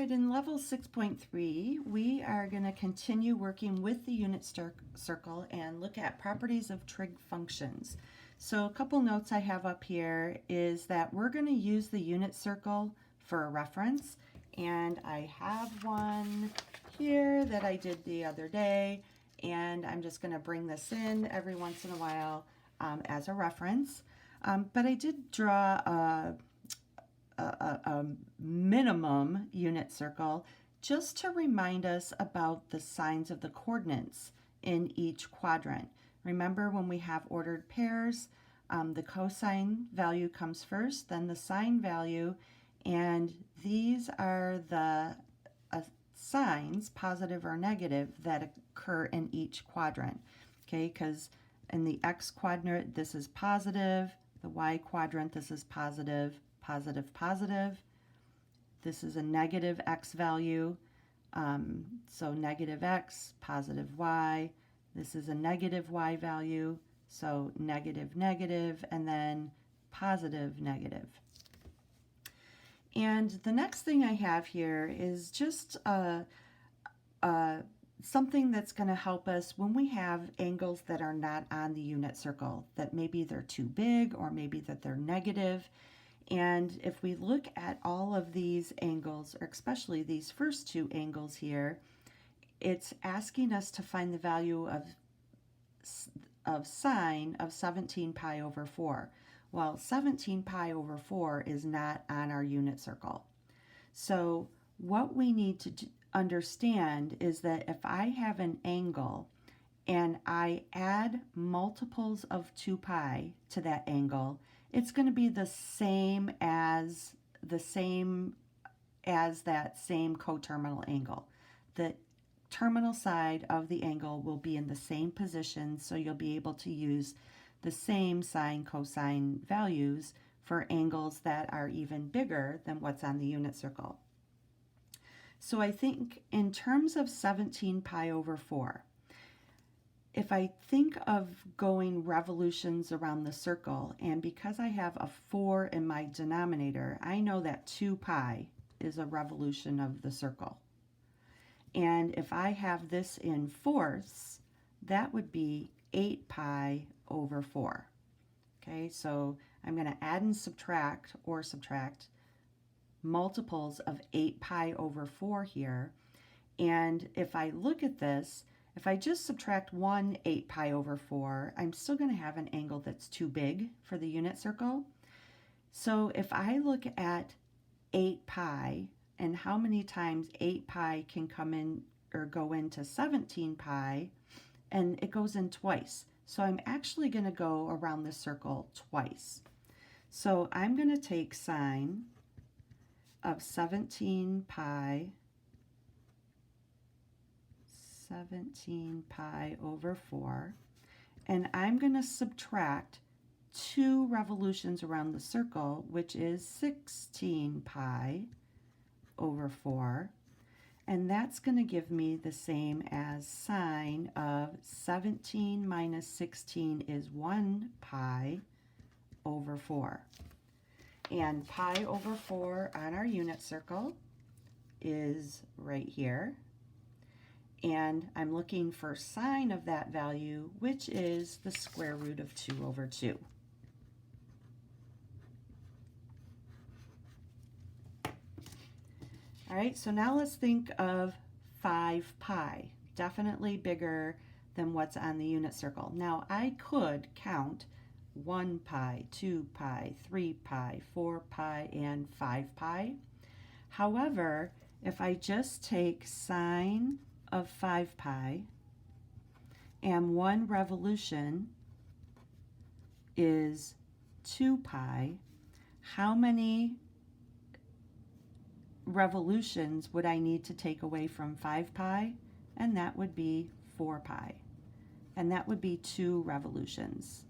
right, in level 6.3, we are going to continue working with the unit circle and look at properties of trig functions. So a couple notes I have up here is that we're going to use the unit circle for a reference, and I have one here that I did the other day, and I'm just going to bring this in every once in a while as a reference. But I did draw a minimum unit circle just to remind us about the signs of the coordinates in each quadrant. Remember, when we have ordered pairs, the cosine value comes first, then the sine value, and these are the signs, positive or negative, that occur in each quadrant. Okay, because in the x quadrant this is positive, the y quadrant this is positive, positive, positive. This is a negative x value, so negative x, positive y. This is a negative y value, so negative, negative, and then positive, negative. And the next thing I have here is just something that's going to help us when we have angles that are not on the unit circle, that maybe they're too big or maybe that they're negative. And if we look at all of these angles, or especially these first two angles here, it's asking us to find the value of sine of 17 pi over 4. Well, 17 pi over 4 is not on our unit circle. So what we need to understand is that if I have an angle and I add multiples of 2 pi to that angle, it's going to be the same as that same coterminal angle. The terminal side of the angle will be in the same position, so you'll be able to use the same sine cosine values for angles that are even bigger than what's on the unit circle. So I think in terms of 17 pi over 4, if I think of going revolutions around the circle, and because I have a 4 in my denominator, I know that 2 pi is a revolution of the circle. And if I have this in fourths, that would be 8 pi over 4. Okay, so I'm going to add and subtract, or subtract, multiples of 8 pi over 4 here. And if I look at this, if I just subtract 8 pi over 4, I'm still going to have an angle that's too big for the unit circle. So if I look at 8 pi and how many times 8 pi can come in or go into 17 pi, and it goes in twice. So I'm actually going to go around the circle twice. So I'm going to take sine of 17 pi over 4, and I'm going to subtract 2 revolutions around the circle, which is 16 pi over 4, and that's going to give me the same as sine of 17 minus 16 is 1 pi over 4. And pi over 4 on our unit circle is right here. And I'm looking for sine of that value, which is the square root of 2 over 2. All right, so now let's think of 5 pi, definitely bigger than what's on the unit circle. Now I could count 1 pi, 2 pi, 3 pi, 4 pi, and 5 pi. However, if I just take sine of 5 pi and 1 revolution is 2 pi, how many revolutions would I need to take away from 5 pi? And that would be 4 pi. And that would be 2 revolutions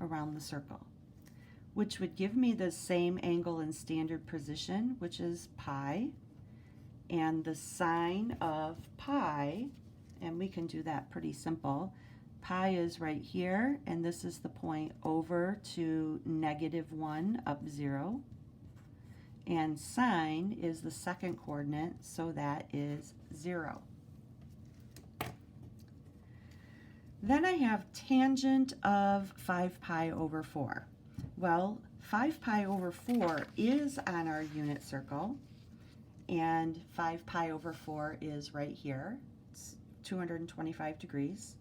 around the circle, which would give me the same angle in standard position, which is pi, and the sine of pi, and we can do that pretty simple. Pi is right here, and this is the point over to -1 up 0. and sine is the second coordinate, so that is 0. Then I have tangent of 5 pi over 4. Well, 5 pi over 4 is on our unit circle, and 5 pi over 4 is right here. It's 225 degrees.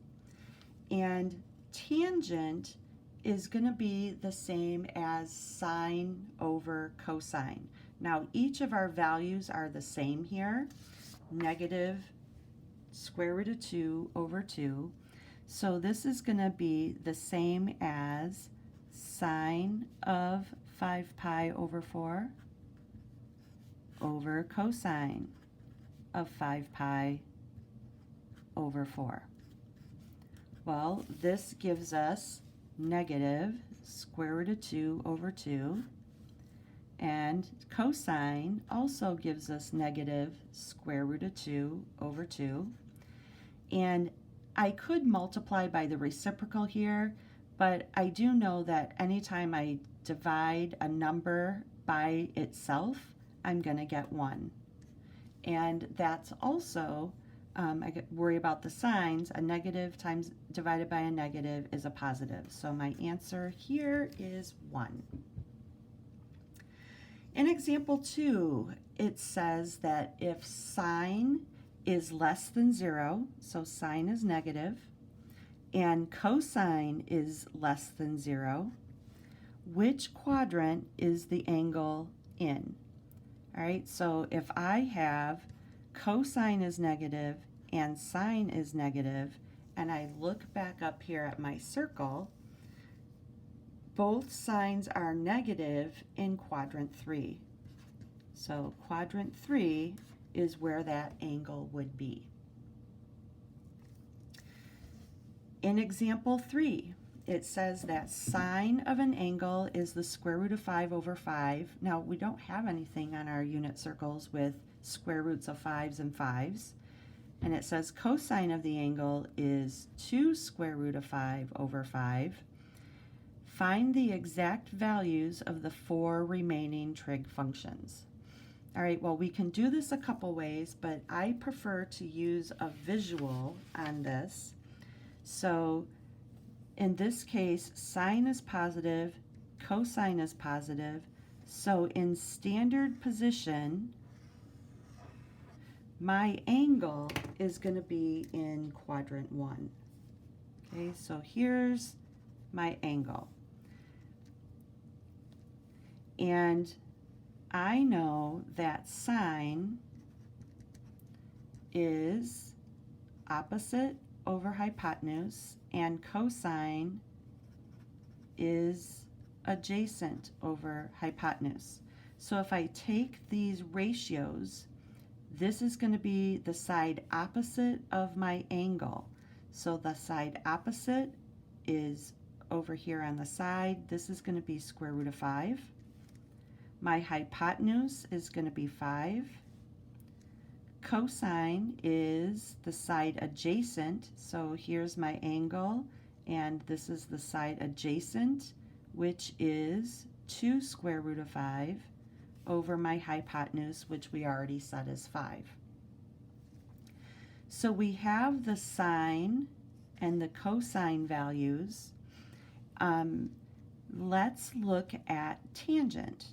And tangent is going to be the same as sine over cosine. Now, each of our values are the same here. Negative square root of 2 over 2. So this is going to be the same as sine of 5 pi over 4 over cosine of 5 pi over 4. Well, this gives us negative square root of 2 over 2, and cosine also gives us negative square root of 2 over 2. And I could multiply by the reciprocal here, but I do know that anytime I divide a number by itself, I'm going to get 1. And that's also, I worry about the signs, a negative times divided by a negative is a positive. So my answer here is 1. In example 2, it says that if sine is less than 0, so sine is negative, and cosine is less than 0, which quadrant is the angle in? All right, so if I have cosine is negative and sine is negative, and I look back up here at my circle, both signs are negative in quadrant 3. So quadrant 3 is where that angle would be. In example 3, it says that sine of an angle is the square root of 5 over 5. Now, we don't have anything on our unit circles with square roots of 5s and 5s. And it says cosine of the angle is 2 square root of 5 over 5. Find the exact values of the 4 remaining trig functions. All right, well, we can do this a couple ways, but I prefer to use a visual on this. So in this case, sine is positive, cosine is positive. So in standard position, my angle is going to be in quadrant 1. Okay, so here's my angle. And I know that sine is opposite over hypotenuse, and cosine is adjacent over hypotenuse. So if I take these ratios, this is going to be the side opposite of my angle. So the side opposite is over here on the side. This is going to be square root of 5. My hypotenuse is going to be 5. Cosine is the side adjacent, so here's my angle, and this is the side adjacent, which is 2 square root of 5 over my hypotenuse, which we already set as 5. So we have the sine and the cosine values. Let's look at tangent.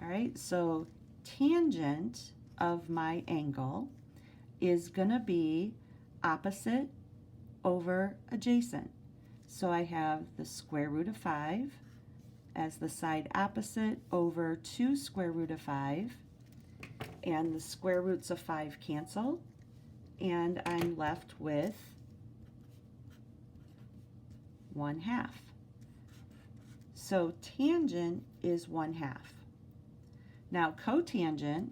All right, so tangent of my angle is going to be opposite over adjacent. So I have the square root of 5 as the side opposite over 2 square root of 5, and the square roots of 5 cancel, and I'm left with 1/2. So tangent is 1/2. Now cotangent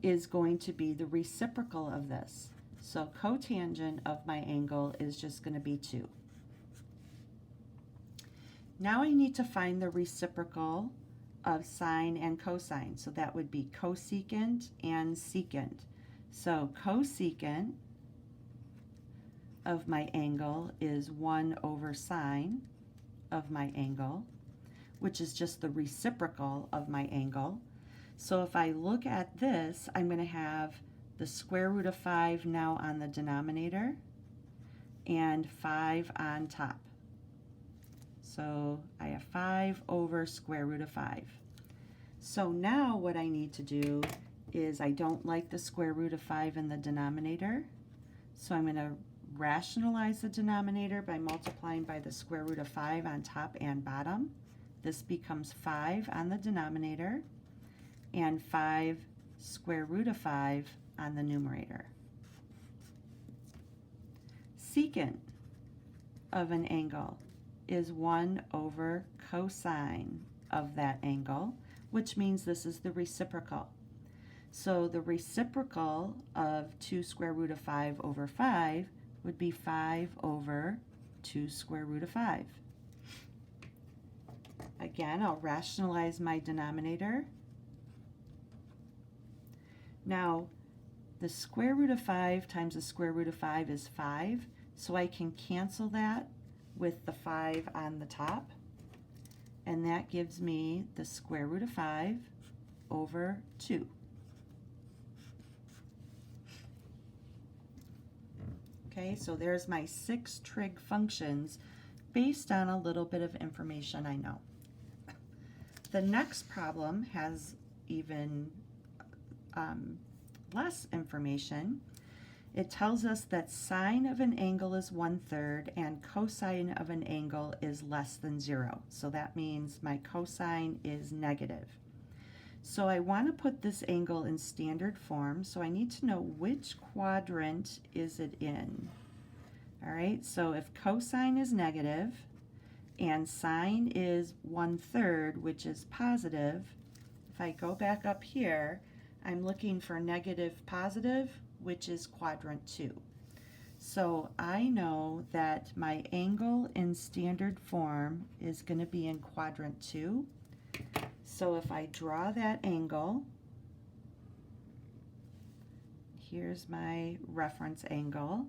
is going to be the reciprocal of this. So cotangent of my angle is just going to be 2. Now I need to find the reciprocal of sine and cosine. So that would be cosecant and secant. So cosecant of my angle is 1 over sine of my angle. which is just the reciprocal of my angle. So if I look at this, I'm going to have the square root of 5 now on the denominator and 5 on top. So I have 5 over square root of 5. So now what I need to do is, I don't like the square root of 5 in the denominator, so I'm going to rationalize the denominator by multiplying by the square root of 5 on top and bottom. This becomes 5 on the denominator and 5 square root of 5 on the numerator. Secant of an angle is 1 over cosine of that angle, which means this is the reciprocal. So the reciprocal of 2 square root of 5 over 5 would be 5 over 2 square root of 5. Again, I'll rationalize my denominator. Now, the square root of 5 times the square root of 5 is 5, so I can cancel that with the 5 on the top, and that gives me the square root of 5 over 2. Okay, so there's my 6 trig functions based on a little bit of information I know. The next problem has even less information. It tells us that sine of an angle is 1/3 and cosine of an angle is less than 0. So that means my cosine is negative. So I want to put this angle in standard form, so I need to know which quadrant is it in. All right, so if cosine is negative and sine is 1/3, which is positive, if I go back up here, I'm looking for negative positive, which is quadrant 2. So I know that my angle in standard form is going to be in quadrant 2. So if I draw that angle, here's my reference angle.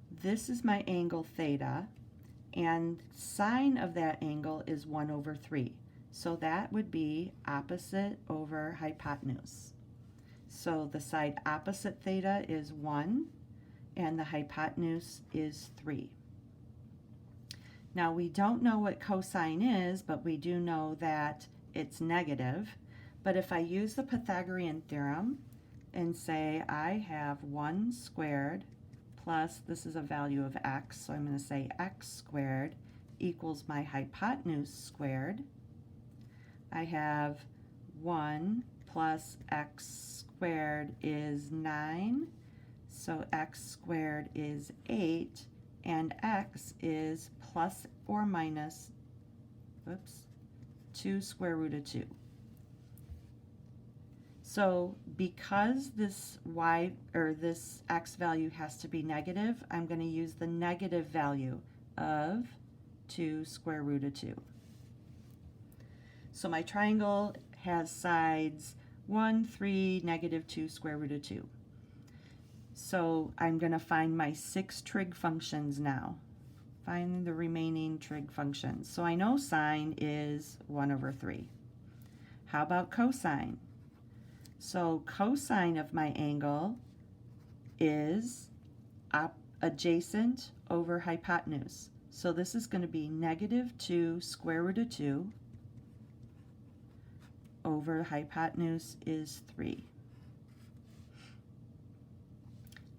This is my angle theta, and sine of that angle is 1 over 3. So that would be opposite over hypotenuse. So the side opposite theta is 1, and the hypotenuse is 3. Now we don't know what cosine is, but we do know that it's negative. But if I use the Pythagorean theorem and say I have 1 squared plus, this is a value of x, so I'm going to say x squared equals my hypotenuse squared. I have 1 plus x squared is 9, so x squared is 8, and x is plus or minus, 2 square root of 2. So because this y, or this x value has to be negative, I'm going to use the negative value of 2 square root of 2. So my triangle has sides 1, 3, negative 2 square root of 2. So I'm going to find my 6 trig functions now. Find the remaining trig functions. So I know sine is 1 over 3. How about cosine? So cosine of my angle is adjacent over hypotenuse. So this is going to be negative 2 square root of 2 over hypotenuse is 3.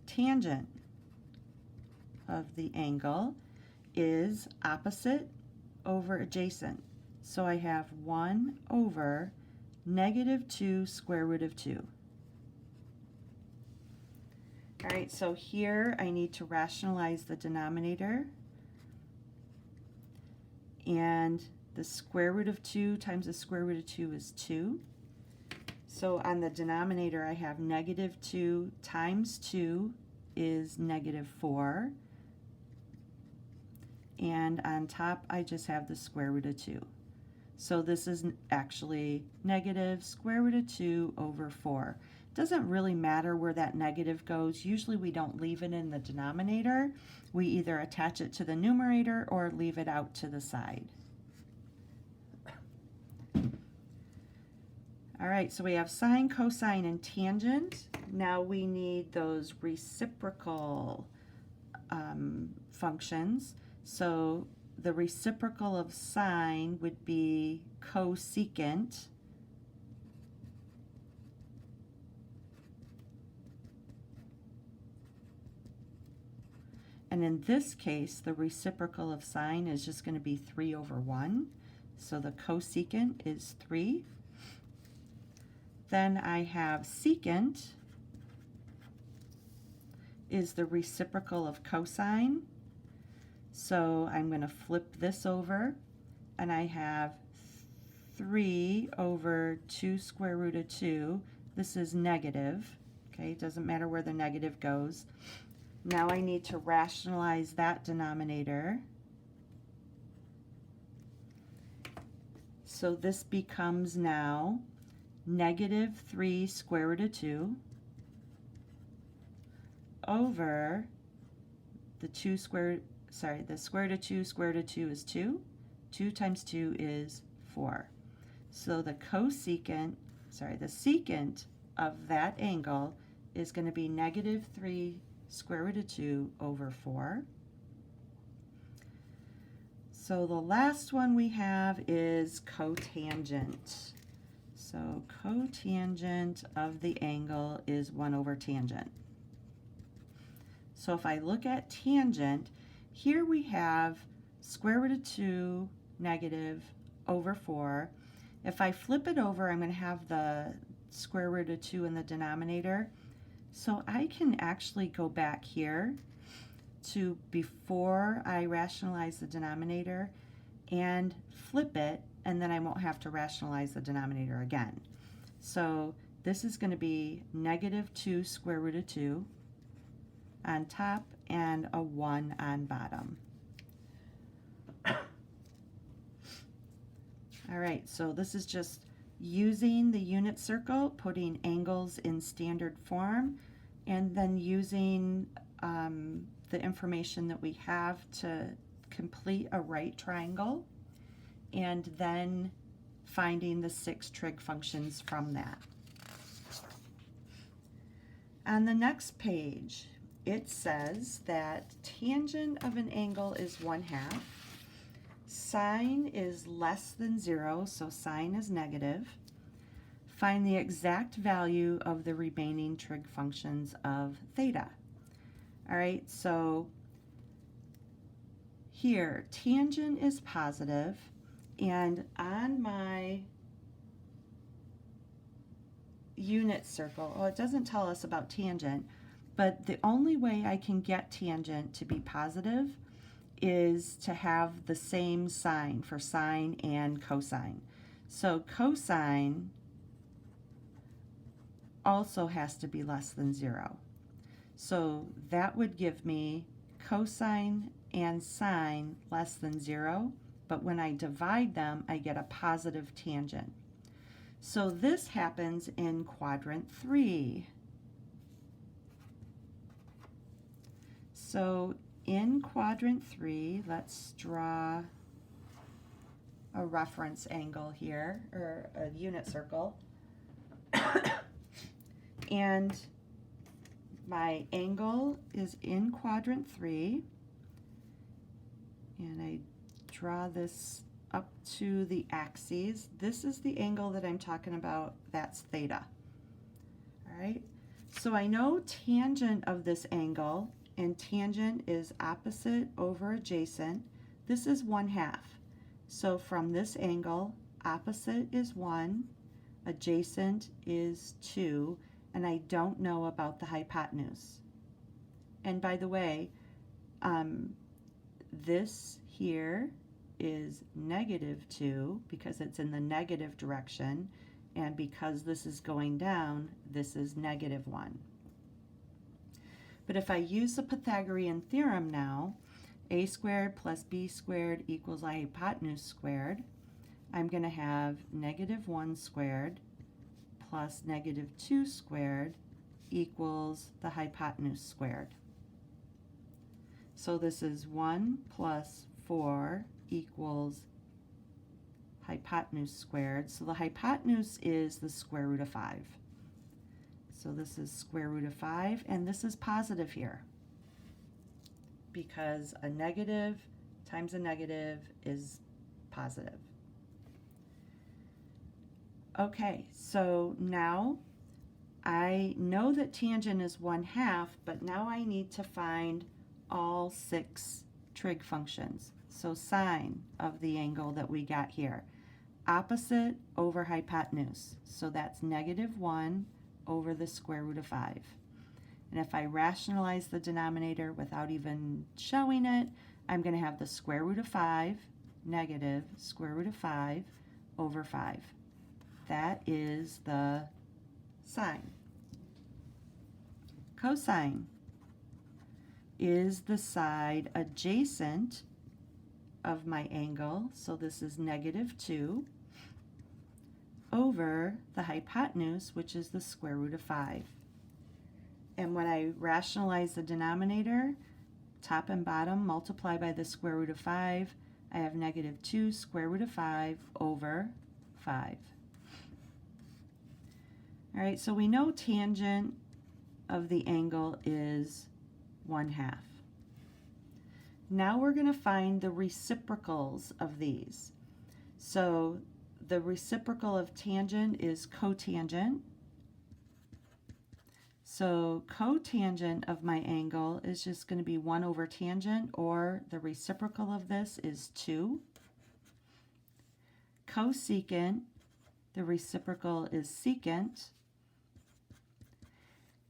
Tangent of the angle is opposite over adjacent. So I have 1 over negative 2 square root of 2. All right, so here I need to rationalize the denominator, and the square root of 2 times the square root of 2 is 2. So on the denominator I have negative 2 times 2 is negative 4. And on top I just have the square root of 2. So this is actually negative square root of 2 over 4. Doesn't really matter where that negative goes. Usually we don't leave it in the denominator. We either attach it to the numerator or leave it out to the side. All right, so we have sine, cosine, and tangent. Now we need those reciprocal functions. So the reciprocal of sine would be cosecant. And in this case, the reciprocal of sine is just going to be 3 over 1. So the cosecant is 3. Then I have secant is the reciprocal of cosine. So I'm going to flip this over, and I have 3 over 2 square root of 2. This is negative. Okay, it doesn't matter where the negative goes. Now I need to rationalize that denominator. So this becomes now negative 3 square root of 2 over the square root of 2 square root of 2 is 2. 2 times 2 is 4. So the secant of that angle is going to be negative 3 square root of 2 over 4. So the last one we have is cotangent. So cotangent of the angle is 1 over tangent. So if I look at tangent, here we have square root of 2 negative over 4. If I flip it over, I'm going to have the square root of 2 in the denominator. So I can actually go back here to before I rationalize the denominator and flip it, and then I won't have to rationalize the denominator again. So this is going to be negative 2 square root of 2 on top and a 1 on bottom. All right, so this is just using the unit circle, putting angles in standard form, and then using the information that we have to complete a right triangle, and then finding the 6 trig functions from that. On the next page, it says that tangent of an angle is 1/2. Sine is less than 0, so sine is negative. Find the exact value of the remaining trig functions of theta. All right, so here, tangent is positive, and on my unit circle, well, it doesn't tell us about tangent, but the only way I can get tangent to be positive is to have the same sign for sine and cosine. So cosine also has to be less than 0. So that would give me cosine and sine less than 0, but when I divide them, I get a positive tangent. So this happens in quadrant 3. So in quadrant 3, let's draw a reference angle here, or a unit circle. And my angle is in quadrant 3, and I draw this up to the axes. This is the angle that I'm talking about, that's theta. All right, so I know tangent of this angle, and tangent is opposite over adjacent. This is 1/2. So from this angle, opposite is 1, adjacent is 2, and I don't know about the hypotenuse. And by the way, this here is -2 because it's in the negative direction, and because this is going down, this is -1. But if I use the Pythagorean theorem now, a squared plus b squared equals a hypotenuse squared, I'm going to have -1 squared plus negative 2 squared equals the hypotenuse squared. So this is 1 plus 4 equals hypotenuse squared. So the hypotenuse is the square root of 5. So this is square root of 5, and this is positive here because a negative times a negative is positive. Okay, so now I know that tangent is 1/2, but now I need to find all 6 trig functions. So sine of the angle that we got here, opposite over hypotenuse. So that's negative 1 over the square root of 5. And if I rationalize the denominator without even showing it, I'm going to have the square root of 5 negative square root of 5 over 5. That is the sine. Cosine is the side adjacent of my angle, so this is negative 2, over the hypotenuse, which is the square root of 5. And when I rationalize the denominator, top and bottom multiply by the square root of 5, I have negative 2 square root of 5 over 5. All right, so we know tangent of the angle is 1/2. Now we're going to find the reciprocals of these. So the reciprocal of tangent is cotangent. So cotangent of my angle is just going to be 1 over tangent, or the reciprocal of this is 2. Cosecant, the reciprocal is secant.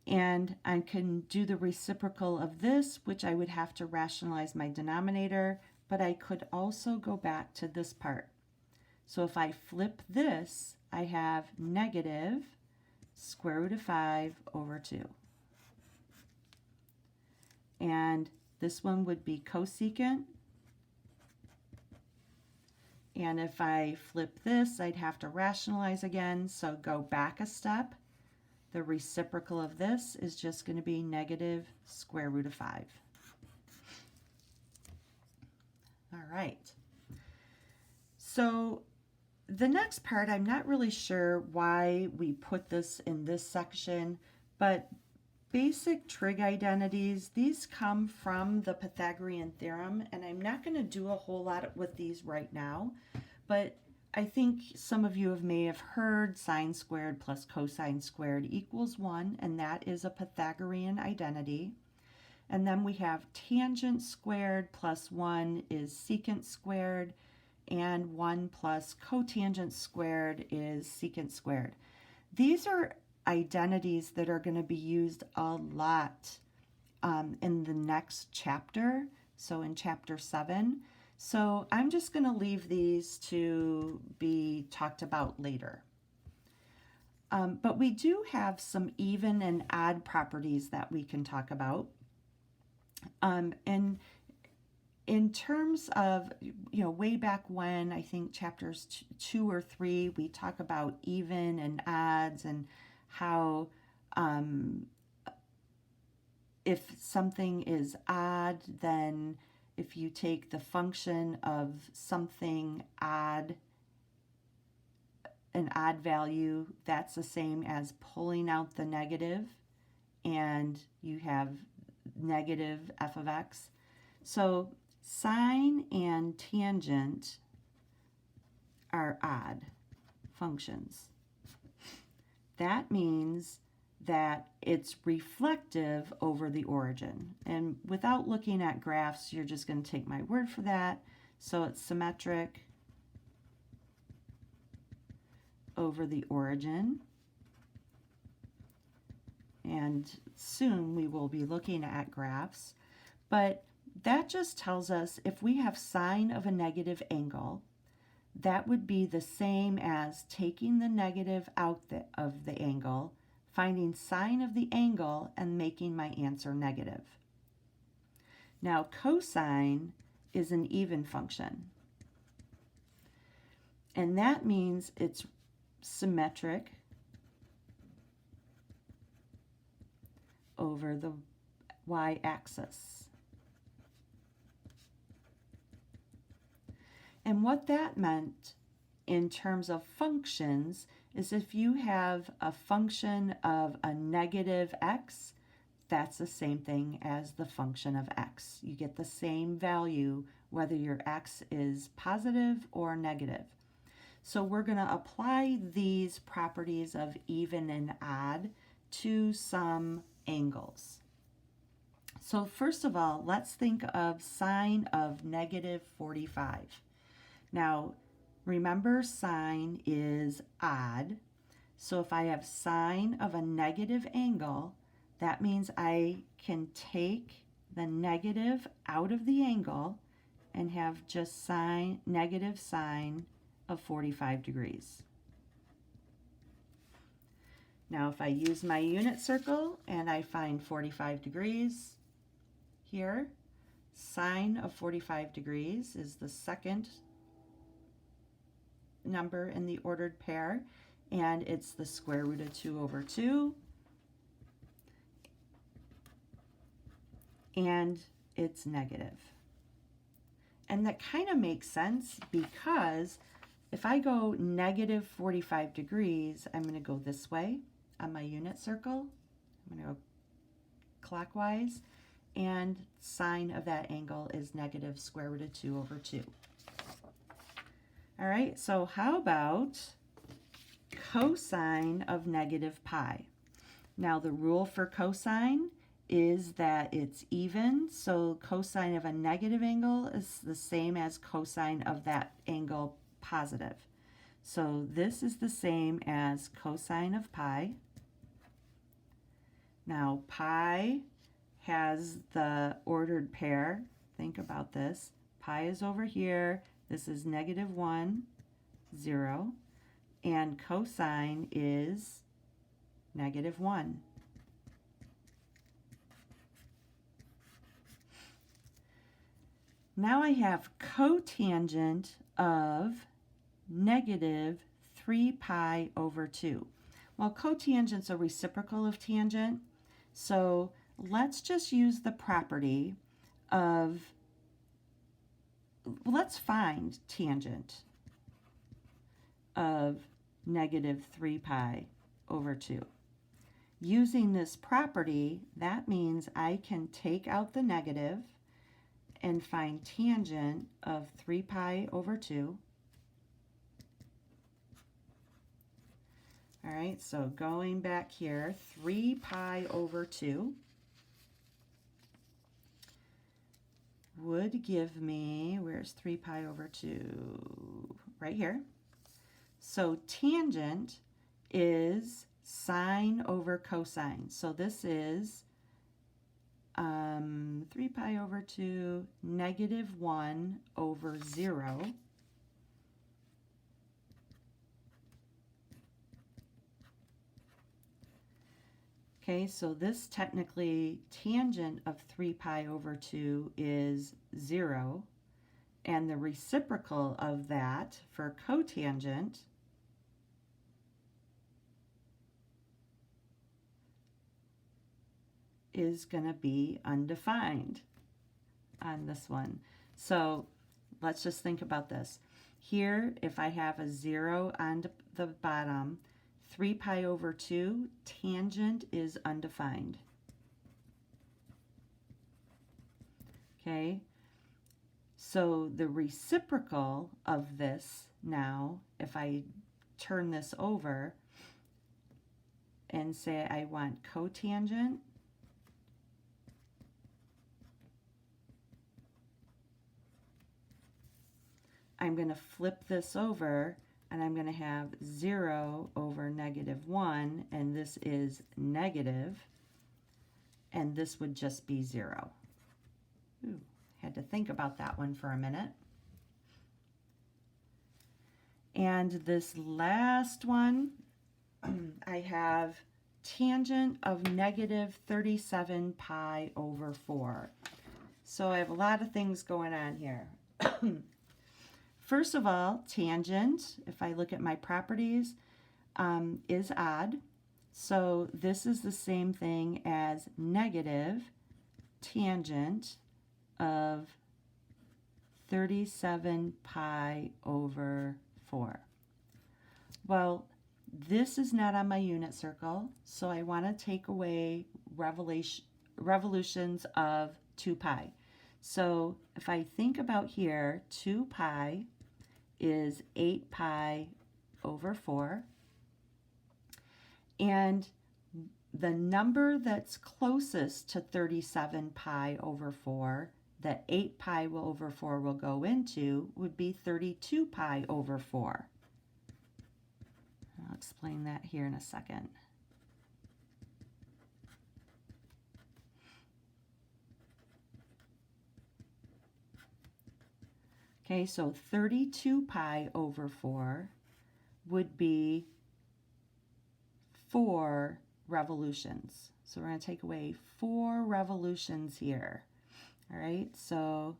And I can do the reciprocal of this, which I would have to rationalize my denominator, but I could also go back to this part. So if I flip this, I have negative square root of 5 over 2. And this one would be cosecant. And if I flip this, I'd have to rationalize again, so go back a step. The reciprocal of this is just going to be negative square root of 5. All right. So the next part, I'm not really sure why we put this in this section, but basic trig identities, these come from the Pythagorean theorem, and I'm not going to do a whole lot with these right now, but I think some of you may have heard sine squared plus cosine squared equals 1, and that is a Pythagorean identity. And then we have tangent squared plus 1 is secant squared, and 1 plus cotangent squared is secant squared. These are identities that are going to be used a lot in the next chapter, so in chapter 7. So I'm just going to leave these to be talked about later. But we do have some even and odd properties that we can talk about. And in terms of, way back when, I think chapters 2 or 3, we talk about even and odds and how if something is odd, then if you take the function of something odd, an odd value, that's the same as pulling out the negative, and you have negative f of x. So sine and tangent are odd functions. That means that it's reflective over the origin. And without looking at graphs, you're just going to take my word for that. So it's symmetric over the origin. And soon we will be looking at graphs. But that just tells us if we have sine of a negative angle, that would be the same as taking the negative out of the angle, finding sine of the angle, and making my answer negative. Now, cosine is an even function. And that means it's symmetric over the y-axis. And what that meant in terms of functions is if you have a function of a negative x, that's the same thing as the function of x. You get the same value whether your x is positive or negative. So we're going to apply these properties of even and odd to some angles. So first of all, let's think of sine of negative 45. Now, remember sine is odd. So if I have sine of a negative angle, that means I can take the negative out of the angle and have just negative sine of 45 degrees. Now if I use my unit circle and I find 45 degrees here, sine of 45 degrees is the second number in the ordered pair, and it's the square root of 2 over 2, and it's negative. And that kind of makes sense because if I go negative 45 degrees, I'm going to go this way on my unit circle. I'm going to go clockwise, and sine of that angle is negative square root of 2 over 2. All right, so how about cosine of negative pi? Now the rule for cosine is that it's even, so cosine of a negative angle is the same as cosine of that angle positive. So this is the same as cosine of pi. Now pi has the ordered pair. Think about this. Pi is over here. This is negative 1, 0. And cosine is negative 1. Now I have cotangent of negative 3 pi over 2. Well, cotangent's a reciprocal of tangent, so let's just use the property of, let's find tangent of negative 3 pi over 2. Using this property, that means I can take out the negative and find tangent of 3 pi over 2. All right, so going back here, 3 pi over 2 would give me, where's 3 pi over 2? Right here. So tangent is sine over cosine. So this is 3 pi over 2, negative 1 over 0. Okay, so this technically, tangent of 3 pi over 2 is 0, and the reciprocal of that for cotangent is going to be undefined on this one. So let's just think about this. Here, if I have a 0 on the bottom, 3 pi over 2, tangent is undefined. Okay, so the reciprocal of this now, if I turn this over and say I want cotangent, I'm going to flip this over and I'm going to have 0 over negative 1, and this is negative, and this would just be 0. Ooh, had to think about that one for a minute. And this last one, I have tangent of negative 37 pi over 4. So I have a lot of things going on here. First of all, tangent, if I look at my properties, is odd. So this is the same thing as negative tangent of 37 pi over 4. Well, this is not on my unit circle, so I want to take away revolutions of 2 pi. So if I think about here, 2 pi is 8 pi over 4. And the number that's closest to 37 pi over 4, that 8 pi over 4 will go into, would be 32 pi over 4. I'll explain that here in a second. Okay, so 32 pi over 4 would be 4 revolutions. So we're going to take away 4 revolutions here. All right, so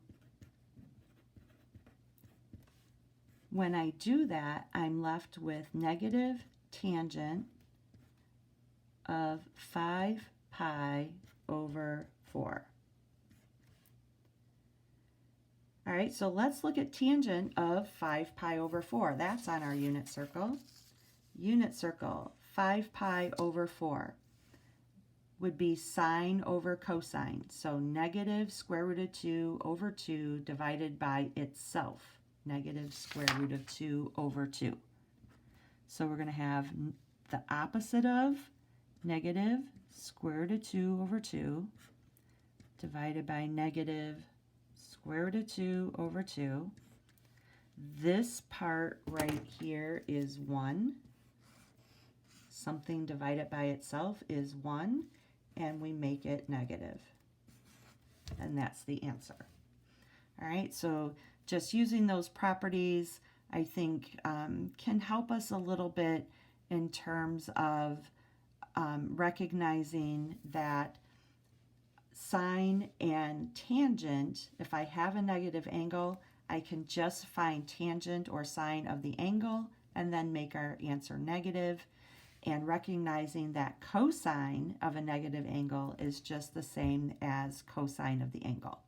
when I do that, I'm left with negative tangent of 5 pi over 4. All right, so let's look at tangent of 5 pi over 4. That's on our unit circle. Unit circle, 5 pi over 4 would be sine over cosine. So negative square root of 2 over 2 divided by itself. Negative square root of 2 over 2. So we're going to have the opposite of negative square root of 2 over 2 divided by negative square root of 2 over 2. This part right here is 1. Something divided by itself is 1, and we make it negative. And that's the answer. All right, so just using those properties, I think, can help us a little bit in terms of recognizing that sine and tangent, if I have a negative angle, I can just find tangent or sine of the angle and then make our answer negative. And recognizing that cosine of a negative angle is just the same as cosine of the angle.